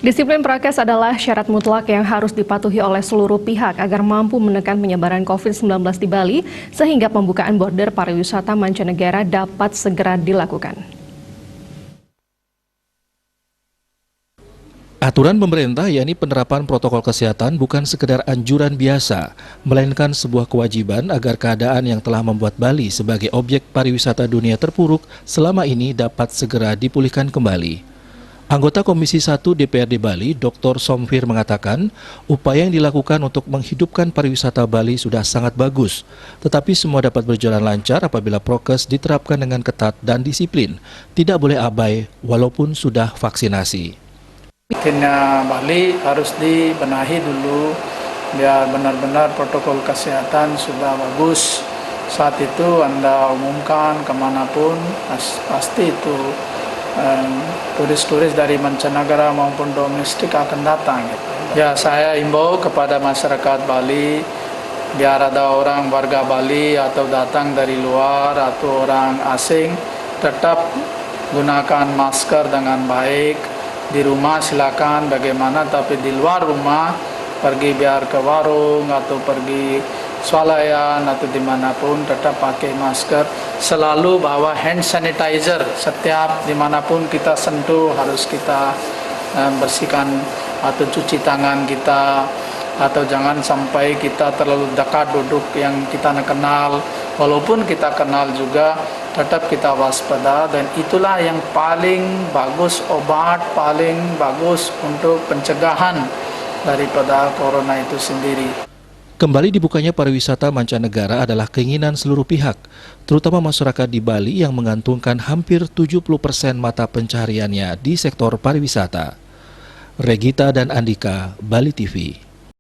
Disiplin prokes adalah syarat mutlak yang harus dipatuhi oleh seluruh pihak agar mampu menekan penyebaran COVID-19 di Bali, sehingga pembukaan border pariwisata mancanegara dapat segera dilakukan. Aturan pemerintah, yakni penerapan protokol kesehatan, bukan sekedar anjuran biasa, melainkan sebuah kewajiban agar keadaan yang telah membuat Bali sebagai objek pariwisata dunia terpuruk selama ini dapat segera dipulihkan kembali. Anggota Komisi 1 DPRD Bali, Dr. Somfir mengatakan, upaya yang dilakukan untuk menghidupkan pariwisata Bali sudah sangat bagus, tetapi semua dapat berjalan lancar apabila prokes diterapkan dengan ketat dan disiplin, tidak boleh abai walaupun sudah vaksinasi. Bali harus dibenahi dulu, biar benar-benar protokol kesehatan sudah bagus. Saat itu Anda umumkan kemanapun, pasti itu turis-turis dari mancanegara maupun domestik akan datang. Ya, saya imbau kepada masyarakat Bali, biar ada orang warga Bali atau datang dari luar atau orang asing, tetap gunakan masker dengan baik. Di rumah silakan bagaimana, tapi di luar rumah, pergi biar ke warung atau pergi swalayan atau dimanapun, tetap pakai masker, selalu bawa hand sanitizer, setiap dimanapun kita sentuh harus kita bersihkan atau cuci tangan kita, atau jangan sampai kita terlalu dekat duduk yang kita kenal, walaupun kita kenal juga tetap kita waspada, dan itulah yang paling bagus, obat paling bagus untuk pencegahan daripada corona itu sendiri. Kembali dibukanya pariwisata mancanegara adalah keinginan seluruh pihak, terutama masyarakat di Bali yang menggantungkan hampir 70% mata pencahariannya di sektor pariwisata. Regita dan Andika, Bali TV.